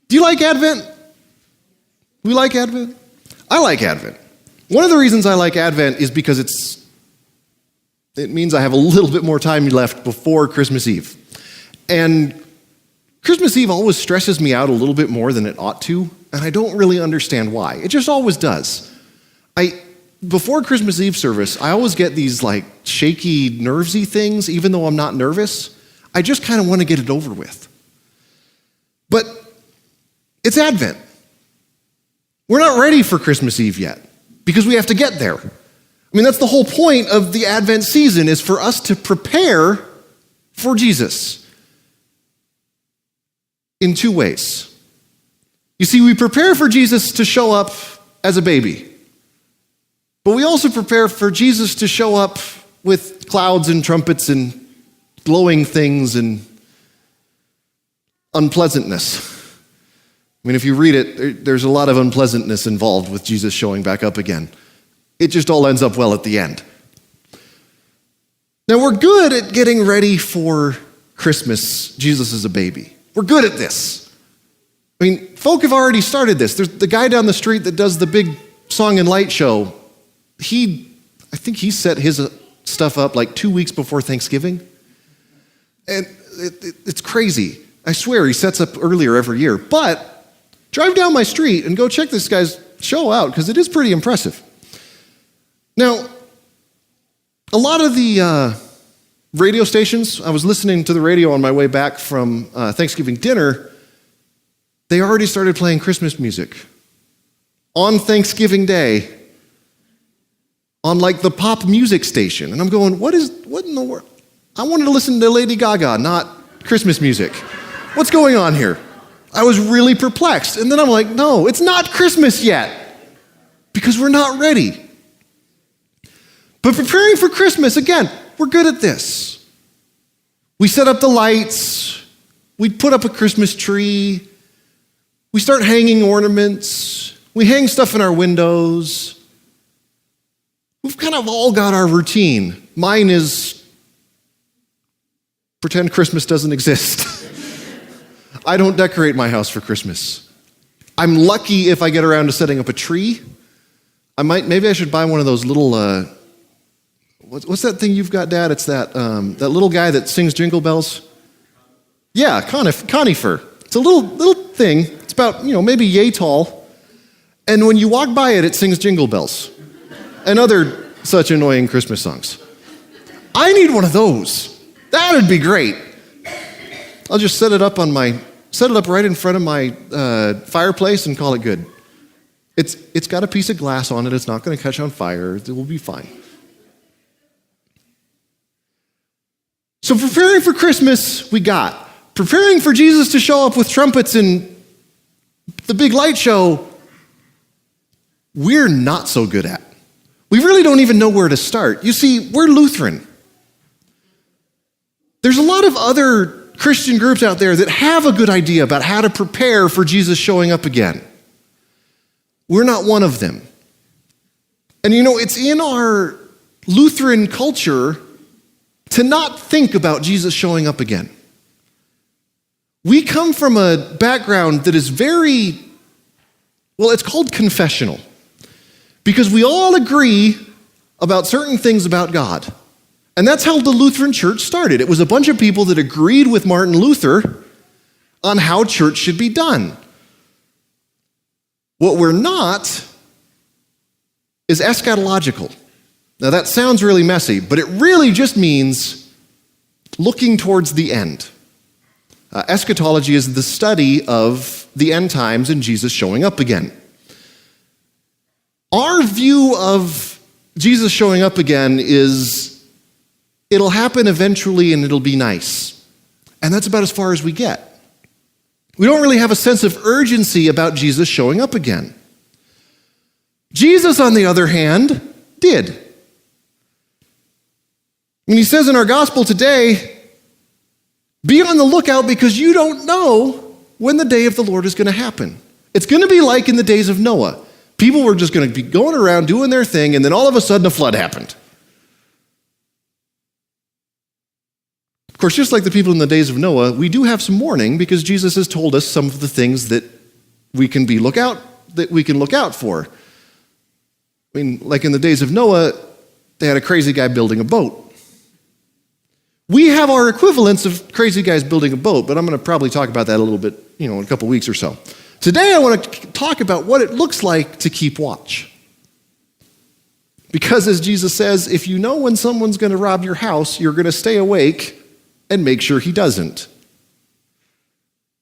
Do you like Advent? We like Advent? I like Advent. One of the reasons I like Advent is because it means I have a little bit more time left before Christmas Eve. And Christmas Eve always stresses me out a little bit more than it ought to, and I don't really understand why. It just always does. Before Christmas Eve service, I always get these like shaky, nervesy things, even though I'm not nervous. I just kind of want to get it over with. But it's Advent. We're not ready for Christmas Eve yet because we have to get there. I mean, that's the whole point of the Advent season, is for us to prepare for Jesus in two ways. You see, we prepare for Jesus to show up as a baby, but we also prepare for Jesus to show up with clouds and trumpets and glowing things and unpleasantness. I mean, if you read it, there's a lot of unpleasantness involved with Jesus showing back up again. It just all ends up well at the end. Now, we're good at getting ready for Christmas, Jesus as a baby. We're good at this. I mean, folk have already started this. There's the guy down the street that does the big song and light show. I think he set his stuff up like 2 weeks before Thanksgiving. And it's crazy. I swear he sets up earlier every year. But drive down my street and go check this guy's show out, because it is pretty impressive. Now, a lot of the radio stations, I was listening to the radio on my way back from Thanksgiving dinner, they already started playing Christmas music on Thanksgiving Day on like the pop music station. And I'm going, what in the world? I wanted to listen to Lady Gaga, not Christmas music. What's going on here? I was really perplexed. And then I'm like, no, it's not Christmas yet because we're not ready. But preparing for Christmas, again, we're good at this. We set up the lights. We put up a Christmas tree. We start hanging ornaments. We hang stuff in our windows. We've kind of all got our routine. Mine is pretend Christmas doesn't exist. I don't decorate my house for Christmas. I'm lucky if I get around to setting up a tree. Maybe I should buy one of those little, what's that thing you've got, Dad? It's that little guy that sings Jingle Bells. Yeah, conifer. It's a little thing. It's about, maybe yay tall. And when you walk by it, it sings Jingle Bells and other such annoying Christmas songs. I need one of those. That would be great. I'll just set it up right in front of my fireplace and call it good. It's got a piece of glass on it. It's not going to catch on fire. It will be fine. So preparing for Christmas, we got. Preparing for Jesus to show up with trumpets and the big light show, we're not so good at. We really don't even know where to start. You see, we're Lutheran. There's a lot of other Christian groups out there that have a good idea about how to prepare for Jesus showing up again. We're not one of them. And it's in our Lutheran culture to not think about Jesus showing up again. We come from a background that is it's called confessional. Because we all agree about certain things about God. And that's how the Lutheran Church started. It was a bunch of people that agreed with Martin Luther on how church should be done. What we're not is eschatological. Now that sounds really messy, but it really just means looking towards the end. Eschatology is the study of the end times and Jesus showing up again. Our view of Jesus showing up again is it'll happen eventually and it'll be nice. And that's about as far as we get. We don't really have a sense of urgency about Jesus showing up again. Jesus, on the other hand, did. When he says in our gospel today, be on the lookout because you don't know when the day of the Lord is going to happen. It's going to be like in the days of Noah. People were just going to be going around doing their thing, and then all of a sudden a flood happened. Of course, just like the people in the days of Noah, we do have some warning because Jesus has told us some of the things that we can look out for. I mean, like in the days of Noah, they had a crazy guy building a boat. We have our equivalents of crazy guys building a boat, but I'm going to probably talk about that a little bit, in a couple weeks or so. Today, I want to talk about what it looks like to keep watch. Because as Jesus says, if you know when someone's going to rob your house, you're going to stay awake and make sure he doesn't.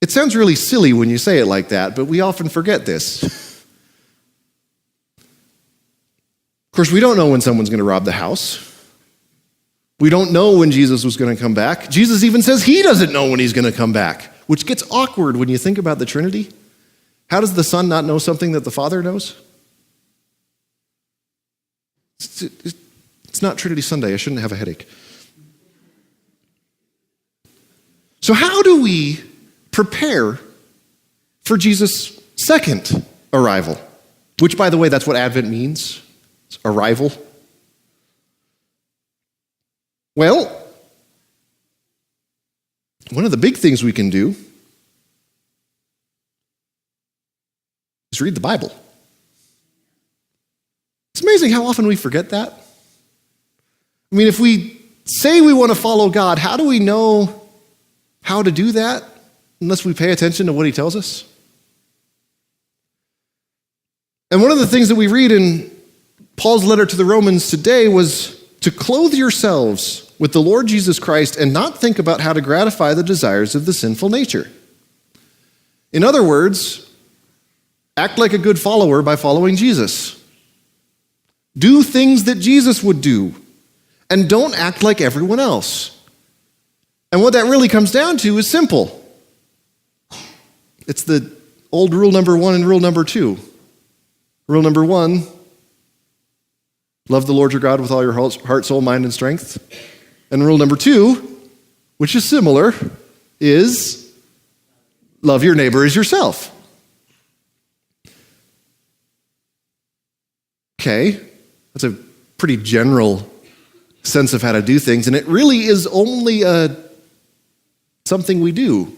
It sounds really silly when you say it like that, but we often forget this. Of course, we don't know when someone's going to rob the house. We don't know when Jesus was going to come back. Jesus even says he doesn't know when he's going to come back, which gets awkward when you think about the Trinity. How does the Son not know something that the Father knows? It's not Trinity Sunday. I shouldn't have a headache. So how do we prepare for Jesus' second arrival? Which, by the way, that's what Advent means. It's arrival. Well, one of the big things we can do is read the Bible. It's amazing how often we forget that. I mean, if we say we want to follow God, how do we know how to do that unless we pay attention to what he tells us? And one of the things that we read in Paul's letter to the Romans today was to clothe yourselves with the Lord Jesus Christ and not think about how to gratify the desires of the sinful nature. In other words, act like a good follower by following Jesus. Do things that Jesus would do, and don't act like everyone else. And what that really comes down to is simple. It's the old rule number 1 and rule number 2. Rule number 1, love the Lord your God with all your heart, soul, mind, and strength. And rule number 2, which is similar, is love your neighbor as yourself. Okay, that's a pretty general sense of how to do things, and it really is only something we do.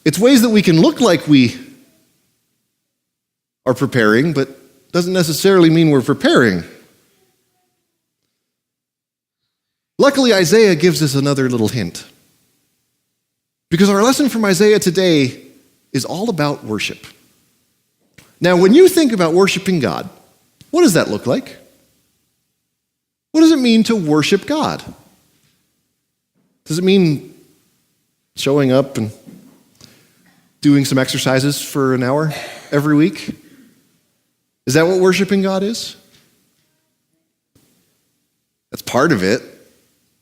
It's ways that we can look like we are preparing, but doesn't necessarily mean we're preparing. Luckily, Isaiah gives us another little hint. Because our lesson from Isaiah today is all about worship. Now, when you think about worshiping God, what does that look like? What does it mean to worship God? Does it mean showing up and doing some exercises for an hour every week? Is that what worshiping God is? That's part of it.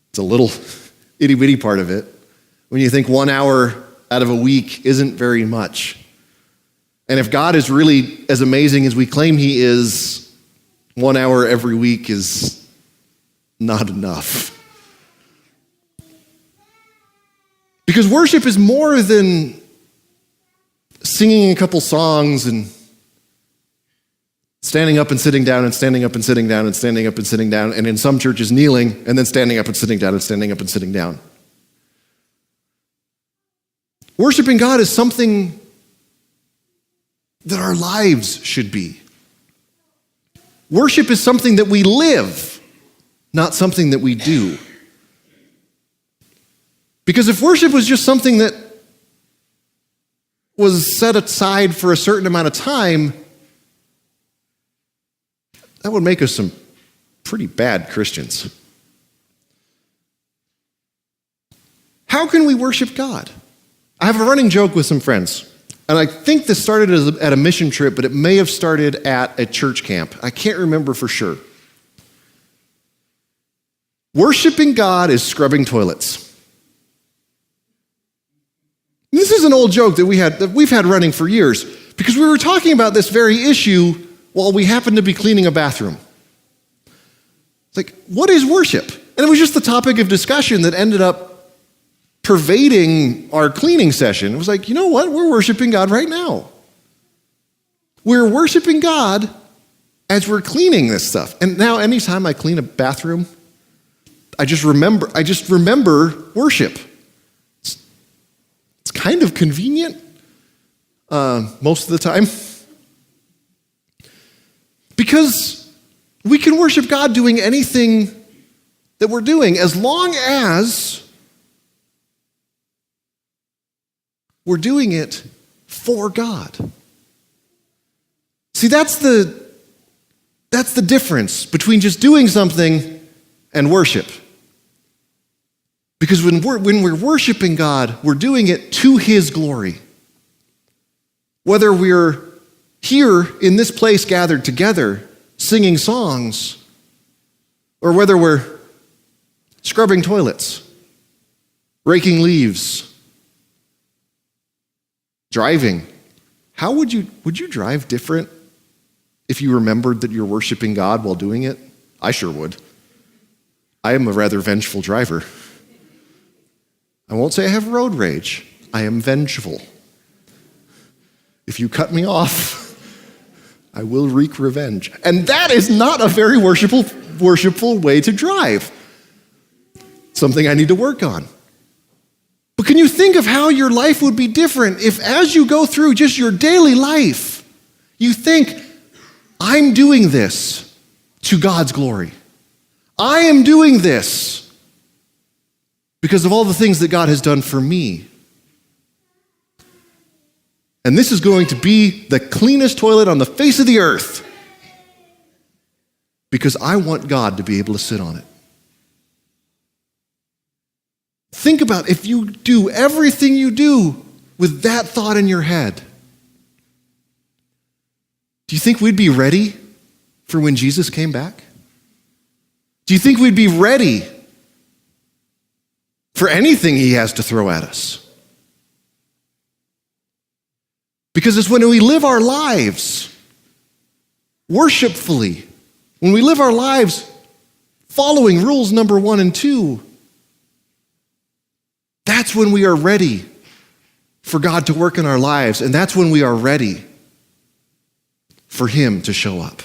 It's a little itty-bitty part of it. When you think 1 hour out of a week isn't very much. And if God is really as amazing as we claim he is, 1 hour every week is not enough. Because worship is more than singing a couple songs and standing up and sitting down and standing up and sitting down and standing up and sitting down, and in some churches kneeling and then standing up and sitting down and standing up and sitting down. Worshiping God is something that our lives should be. Worship is something that we live, not something that we do. Because if worship was just something that was set aside for a certain amount of time, that would make us some pretty bad Christians. How can we worship God? I have a running joke with some friends, and I think this started at a mission trip, but it may have started at a church camp. I can't remember for sure. Worshiping God is scrubbing toilets. This is an old joke that we've had running for years, because we were talking about this very issue while we happened to be cleaning a bathroom. It's like, what is worship? And it was just the topic of discussion that ended up pervading our cleaning session. It was like, you know what? We're worshiping God right now. We're worshiping God as we're cleaning this stuff. And now anytime I clean a bathroom, I just remember worship. It's kind of convenient. most of the time. Because we can worship God doing anything that we're doing as long as we're doing it for God. See, that's the difference between just doing something and worship. Because when we're worshiping God, we're doing it to His glory. Whether we're here in this place gathered together singing songs, or whether we're scrubbing toilets, raking leaves, driving. How would you drive different if you remembered that you're worshiping God while doing it? I sure would. I am a rather vengeful driver. I won't say I have road rage. I am vengeful. If you cut me off, I will wreak revenge. And that is not a very worshipful way to drive. Something I need to work on. But can you think of how your life would be different if as you go through just your daily life, you think, I'm doing this to God's glory. I am doing this because of all the things that God has done for me. And this is going to be the cleanest toilet on the face of the earth because I want God to be able to sit on it. Think about if you do everything you do with that thought in your head. Do you think we'd be ready for when Jesus came back? Do you think we'd be ready for anything He has to throw at us? Because it's when we live our lives worshipfully, when we live our lives following rules number 1 and 2, that's when we are ready for God to work in our lives, and that's when we are ready for Him to show up.